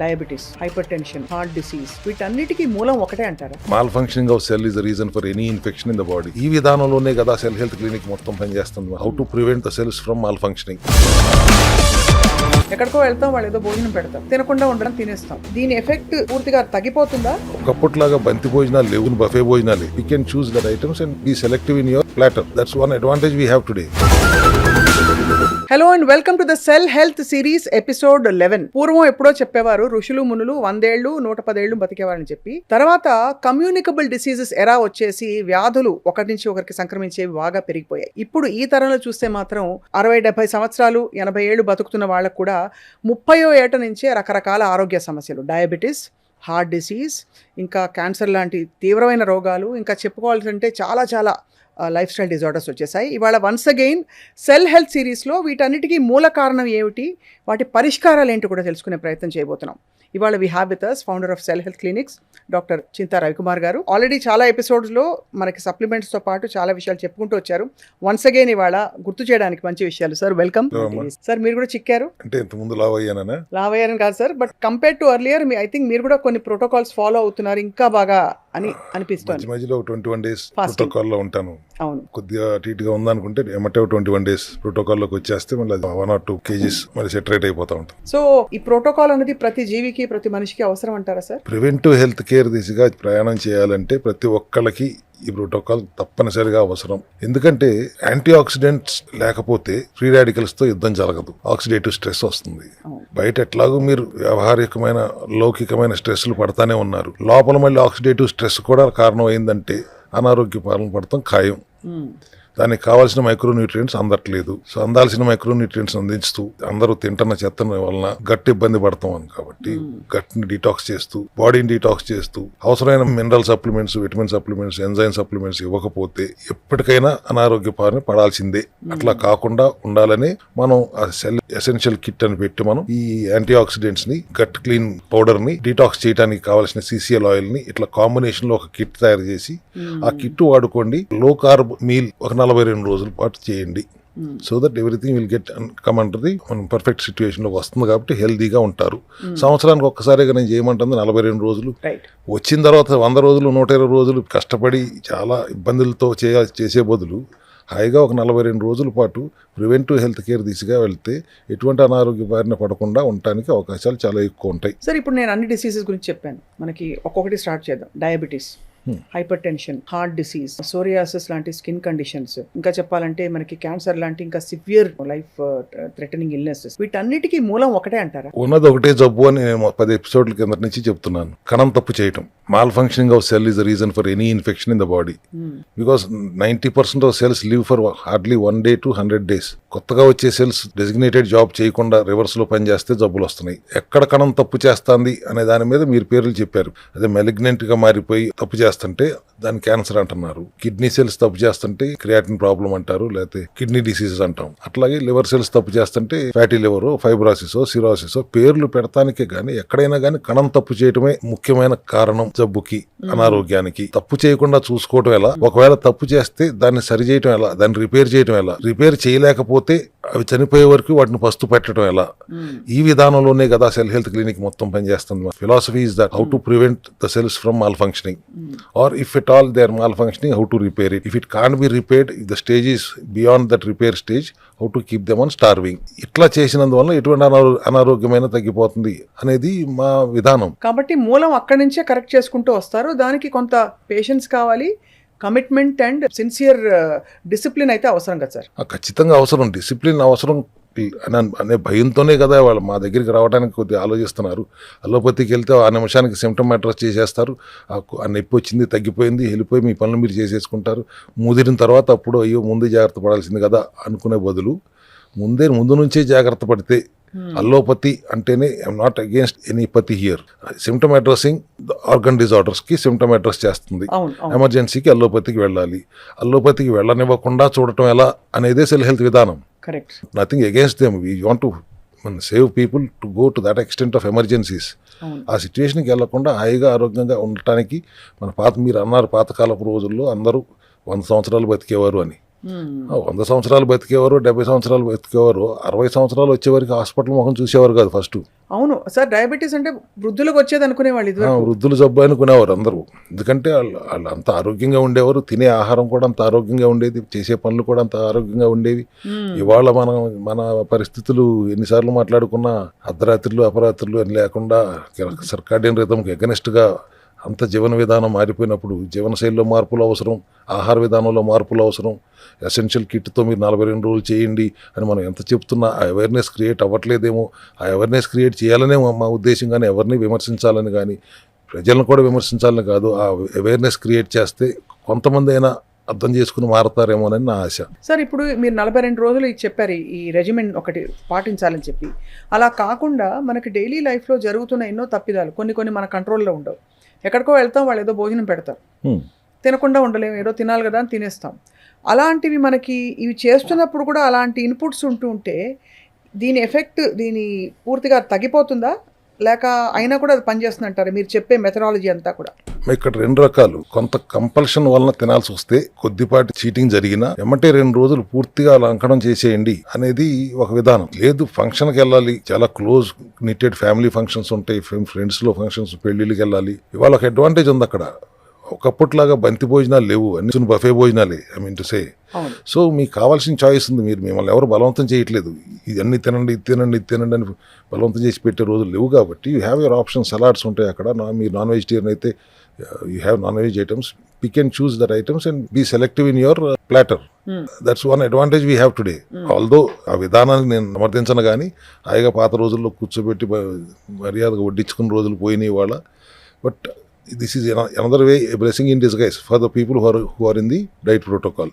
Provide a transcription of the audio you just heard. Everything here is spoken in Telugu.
Diabetes, hyper tension, heart disease, వీటన్నిటికీ మూలం ఒకటే అంటారా? Mall functioning of cell is the reason for any infection in the body. ఈ విధానంలోనే కదా సెల్ హెల్త్ క్లినిక్ మొత్తం పనిచేస్తుంది. How to prevent the cells from mall functioning. ఎక్కడికో వెళ్తాం, వాళ్ళు ఏదో భోజనం పెడతాం, తినకుండా ఉండడం తినేస్తాం. దీని ఎఫెక్ట్ పూర్తిగా తగ్గిపోతుందా? ఒకప్పట్లాగా బంతి భోజనాలు లేవు, బఫే భోజనాలు. You can choose that items and be selective in your platter. That's one advantage we have today. Hello and welcome to the cell health series episode 11. పూర్వం ఎప్పుడో చెప్పేవారు ఋషులు మునులు 100 ఏళ్ళు 110 ఏళ్ళు బతికేవారని చెప్పి. తర్వాత కమ్యూనికబుల్ డిసీజెస్ ఎరా వచ్చేసి వ్యాధులు ఒకరి నుంచి ఒకరికి సంక్రమించేవి బాగా పెరిగిపోయాయి. ఇప్పుడు ఈ తరంలో చూస్తే మాత్రం 60-70 సంవత్సరాలు 80 ఏళ్ళు బతుకుతున్న వాళ్ళకు కూడా 30వ ఏట నుంచే రకరకాల ఆరోగ్య సమస్యలు, డయాబెటీస్, హార్ట్ డిసీజ్, ఇంకా క్యాన్సర్ లాంటి తీవ్రమైన రోగాలు, ఇంకా చెప్పుకోవాల్సింటే చాలా లైఫ్ స్టైల్ డిజార్డర్స్ వచ్చేసాయి. ఇవాళ వన్స్ అగైన్ సెల్ హెల్త్ సిరీస్లో వీటన్నిటికీ మూల కారణం ఏమిటి, వాటి పరిష్కారాలు ఏంటి కూడా తెలుసుకునే ప్రయత్నం చేయబోతున్నాం. ఇవాళ we have with us founder of Cell Health Clinics doctor Chinta Ravikumar గారు. ఆల్రెడీ చాలా ఎపిసోడ్స్లో మనకి సప్లిమెంట్స్తో పాటు చాలా విషయాలు చెప్పుకుంటూ వచ్చారు. వన్స్ అగైన్ ఇవాళ గుర్తు చేయడానికి మంచి విషయాలు. Sir welcome. సార్ మీరు కూడా చిక్కారు అంటే ఇంతకుముందు లావయ్యారని కాదు sir, but compare to earlier I think మీరు కూడా కొన్ని ప్రోటోకాల్స్ ఫాలో అవుతున్నారు ఇంకా బాగా అని అనిపిస్తుంది. మధ్యలో 21 days ప్రోటోకాల్లో ఉంటాను. అవును, కొద్దిగా టీట్ గా ఉందనుకుంటే ఏమంటే 21 days ప్రోటోకాల్లోకి వచ్చేస్తే మళ్ళీ 1 or 2 kgs మళ్ళీ సెటరేట్ అయిపోతా ఉంటాం. సో ఈ ప్రోటోకాల్ అనేది ప్రతి జీవికి ప్రతి మనిషికి అవసరం అంటారా సార్? ప్రివెంటివ్ హెల్త్ కేర్ దిశగా ప్రయాణం చేయాలంటే ప్రతి ఒక్కళ్ళకి ఈ ప్రోటోకాల్ తప్పనిసరిగా అవసరం. ఎందుకంటే యాంటీ ఆక్సిడెంట్స్ లేకపోతే ఫ్రీ రాడికల్స్ తో యుద్ధం జరగదు. ఆక్సిడేటివ్ స్ట్రెస్ వస్తుంది. బయట ఎట్లాగూ మీరు వ్యవహారికమైన లౌకికమైన స్ట్రెస్లు పడతానే ఉన్నారు. లోపల మళ్ళీ ఆక్సిడేటివ్ స్ట్రెస్ కూడా కారణం అయిందంటే అనారోగ్య పాలన పడతాం ఖాయం. దానికి కావాల్సిన మైక్రోన్యూట్రియంట్స్ అందట్లేదు. సో అందాల్సిన మైక్రోన్యూట్రియంట్స్ అందించుతూ అందరూ తింటున్న చెత్త వలన గట్ ఇబ్బంది పడతాం అని కాబట్టి గట్ ని డీటాక్స్ చేస్తూ బాడీని డీటాక్స్ చేస్తూ అవసరమైన mineral supplements, vitamin supplements, enzyme supplements ఇవ్వకపోతే ఎప్పటికైనా అనారోగ్య పాలన పడాల్సిందే. అట్లా కాకుండా ఉండాలని మనం ఆ సెల్ ఎసెన్షియల్ కిట్ అని పెట్టి మనం ఈ యాంటీ ఆక్సిడెంట్స్ ని, గట్ క్లీన్ పౌడర్ ని డీటాక్స్ చేయడానికి కావాల్సిన CCL ఆయిల్ ని ఇట్లా కాంబినేషన్ లో ఒక కిట్ తయారు చేసి ఆ కిట్ వాడుకోండి. లో కార్బ్ మీల్ ఒక 42 రోజుల పాటు చేయండి. So that everything will get come under the మనం పర్ఫెక్ట్ సిచ్యువేషన్ లో వస్తుంది కాబట్టి హెల్దీగా ఉంటారు. సంవత్సరానికి ఒక్కసారిగా నేను చేయమంటుంది 42 రోజులు. వచ్చిన తర్వాత 100 రోజులు 120 రోజులు కష్టపడి చాలా ఇబ్బందులతో చేసే బదులు హాయిగా ఒక 42 రోజుల పాటు ప్రివెంటివ్ హెల్త్ కేర్ దిశగా వెళ్తే ఎటువంటి అనారోగ్య బారిన పడకుండా ఉండటానికి అవకాశాలు చాలా ఎక్కువ ఉంటాయి. సార్ ఇప్పుడు నేను అన్ని డిసీజెస్ గురించి చెప్పాను, మనకి ఒక్కొక్కటి స్టార్ట్ చేద్దాం. Diabetes, hyper tension, heart disease, psoriasis లాంటి స్కిన్ కండిషన్స్, ఇంకా చెప్పాలంటే మనకి క్యాన్సర్ లాంటి ఇంకా సివియర్ లైఫ్ థ్రెటనింగ్ ఇల్నెసెస్, వీటన్నిటికీ మూలం ఒకటే అంటారా? ఉన్నది ఒకటే జబ్బు అని నేను 10 ఎపిసోడ్ల కింద నుంచి చెప్తున్నాను. కణం తప్పు చేయటం. Mall functioning of cell is the reason for any infection in the body. Because 90% of cells live for hardly 1 day to 100 days. కొత్తగా వచ్చే సెల్స్ డెసిగ్నేటెడ్ జాబ్ చేయకుండా రివర్స్ లో పనిచేస్తే జబ్బులు వస్తున్నాయి. ఎక్కడ కణం తప్పు చేస్తుంది అనే దాని మీద మీరు పేర్లు చెప్పారు. అదే మెలిగ్నెంట్ గా మారిపోయి తప్పు చేస్తుంటే దాన్ని క్యాన్సర్ అంటున్నారు. కిడ్నీ సెల్స్ తప్పు చేస్తుంటే క్రియాటిన్ ప్రాబ్లం అంటారు, లేకపోతే కిడ్నీ డిసీజెస్ అంటాం. అట్లాగే లివర్ సెల్స్ తప్పు చేస్తుంటే ఫ్యాటీ లివర్, ఫైబ్రాసిసో, సిరోసిసో పేర్లు పెడతానికే గానీ ఎక్కడైనా గానీ కణం తప్పు చేయటమే ముఖ్యమైన కారణం జబ్బుకి, అనారోగ్యానికి. తప్పు చేయకుండా చూసుకోవటం ఎలా, ఒకవేళ తప్పు చేస్తే దాన్ని సరి చేయటం ఎలా, దాన్ని రిపేర్ చేయటం ఎలా, రిపేర్ చేయలేకపోతే అవి చనిపోయే వరకు వాటిని పస్తు పెట్టడం ఎలా, ఈ విధానంలోనే కదా సెల్ హెల్త్ క్లినిక్ మొత్తం పనిచేస్తుంది. Philosophy is that how to prevent the cells from malfunctioning, or if at all they are malfunctioning, how to repair it. If it can't be repaired, if the stage is beyond that repair stage, how to keep them on starving. ఇట్లా చేసినందువల్ల ఎటువంటి అనారోగ్యమైన తగ్గిపోతుంది అనేది మా విధానం. కాబట్టి మూలం అక్కడి నుంచే కరెక్ట్ చేసుకుంటూ వస్తారు. దానికి కొంత పేషెన్స్ కావాలి, కమిట్మెంట్ అండ్ సిన్సియర్ డిసిప్లిన్ అయితే అవసరం కదా సార్? ఖచ్చితంగా అవసరం. డిసిప్లిన్ అవసరం అనే భయంతోనే కదా వాళ్ళు మా దగ్గరికి రావడానికి కొద్దిగా ఆలోచిస్తున్నారు. అలోపతికి వెళ్తే ఆ నిమిషానికి సిమ్టమ్ అడ్రస్ చేసేస్తారు. ఆ నొప్పి వచ్చింది, తగ్గిపోయింది, వెళ్ళిపోయి మీ పనులు మీరు చేసేసుకుంటారు. ముదిరిన తర్వాత అప్పుడు అయ్యో ముందే జాగ్రత్త పడాల్సింది కదా అనుకునే బదులు ముందు నుంచే జాగ్రత్త పడితే. అల్లోపతి అంటేనే ఐఎమ్ నాట్ అగేన్స్ట్ ఎనీ పతి here. Symptom addressing organ disorders కి సిమ్టమ్ అడ్రస్ చేస్తుంది. ఎమర్జెన్సీకి అల్లోపతికి వెళ్ళాలి. అల్లోపతికి వెళ్ళనివ్వకుండా చూడటం ఎలా అనేదే సెల్ హెల్త్ విధానం. Correct. Nothing against them. We want to save people to go to that extent of emergencies. ఆ సిచ్యువేషన్కి వెళ్లకుండా హాయిగా ఆరోగ్యంగా ఉండటానికి మీరు అన్నారు పాతకాలపు రోజుల్లో అందరూ 100 సంవత్సరాలు బతికేవారు అని. 100 సంవత్సరాలు బతికేవారు, 70 సంవత్సరాలు బతికేవారు, 60 సంవత్సరాలు వచ్చేవారికి హాస్పిటల్ ముఖం చూసేవారు కాదు ఫస్ట్. అవును సార్, డయాబెటీస్ అంటే వృద్ధులకు వచ్చేది అనుకునేవాళ్ళు ఇది. వృద్ధులు జబ్బు అనుకునేవారు అందరూ. ఎందుకంటే వాళ్ళు అంత ఆరోగ్యంగా ఉండేవారు, తినే ఆహారం కూడా అంత ఆరోగ్యంగా ఉండేది, చేసే పనులు కూడా అంత ఆరోగ్యంగా ఉండేవి. ఇవాళ మన పరిస్థితులు ఎన్నిసార్లు మాట్లాడుకున్నా అర్ధరాత్రులు అపరాత్రులు అని లేకుండా సర్కాడియన్ రిథంకి ఎగనెస్ట్గా అంత జీవన విధానం మారిపోయినప్పుడు జీవనశైలిలో మార్పులు అవసరం, ఆహార విధానంలో మార్పులు అవసరం. ఎసెన్షియల్ కిట్తో మీరు 42 రోజులు చేయండి అని మనం ఎంత చెప్తున్నా ఆ అవేర్నెస్ క్రియేట్ అవ్వట్లేదేమో. ఆ అవేర్నెస్ క్రియేట్ చేయాలనే మా ఉద్దేశం, కానీ ఎవరిని విమర్శించాలని కానీ ప్రజలను కూడా విమర్శించాలని కాదు. ఆ అవేర్నెస్ క్రియేట్ చేస్తే కొంతమంది అయినా అర్థం చేసుకుని మారతారేమోనని నా ఆశ. సార్ ఇప్పుడు మీరు 42 రోజులు ఇది చెప్పారు, ఈ రెజిమెంట్ ఒకటి పాటించాలని చెప్పి. అలా కాకుండా మనకి డైలీ లైఫ్లో జరుగుతున్న ఎన్నో తప్పిదాలు కొన్ని మన కంట్రోల్లో ఉండవు. ఎక్కడికో వెళ్తాం, వాళ్ళు ఏదో భోజనం పెడతారు, తినకుండా ఉండలేము, ఏదో తినాలి కదా అని తినేస్తాం. అలాంటివి మనకి ఇవి చేస్తున్నప్పుడు కూడా అలాంటి ఇన్పుట్స్ ఉంటే దీని ఎఫెక్ట్ పూర్తిగా తగ్గిపోతుందా, లేక అయినా కూడా అది పనిచేస్తుంది అంటారు మీరు చెప్పే మెథడాలజీ అంతా కూడా? ఇక్కడ 2 రకాలు. కొంత కంపల్షన్ వలన తినాల్సి వస్తే కొద్దిపాటి చీటింగ్ జరిగినా ఎమ్మటే 2 రోజులు పూర్తిగా లంకడం చేసేయండి అనేది ఒక విధానం. లేదు ఫంక్షన్కి వెళ్ళాలి, చాలా క్లోజ్ నిటెడ్ ఫ్యామిలీ ఫంక్షన్స్ ఉంటాయి, ఫ్రెండ్స్లో ఫంక్షన్స్, పెళ్లిళ్ళకి వెళ్ళాలి. ఇవాళ ఒక అడ్వాంటేజ్ ఉంది అక్కడ. ఒకప్పట్లాగా బంతి భోజనాలు లేవు, అన్ని బఫే భోజనాలే. I mean to say. So మీకు కావాల్సిన చాయిస్ ఉంది. మిమ్మల్ని ఎవరు బలవంతం చేయట్లేదు, ఇది అన్ని తినండి, ఇది తినండి, ఇది తినండి అని బలవంతం చేసి పెట్టే రోజులు లేవు. కాబట్టి you have your option. Salads ఉంటాయి అక్కడ. మీరు నాన్ వెజిటేరియన్ అయితే you have non veg items. Pick and choose that items and be selective in your platter. That's one advantage we have today. Although ఆ విధానాన్ని నేను సమర్థించను, కానీ హాయిగా పాత రోజుల్లో కూర్చోబెట్టి మర్యాదగా వడ్డించుకున్న రోజులు పోయినాయి ఇవాళ. But this is another way, a blessing in disguise for the people who are in the diet protocol.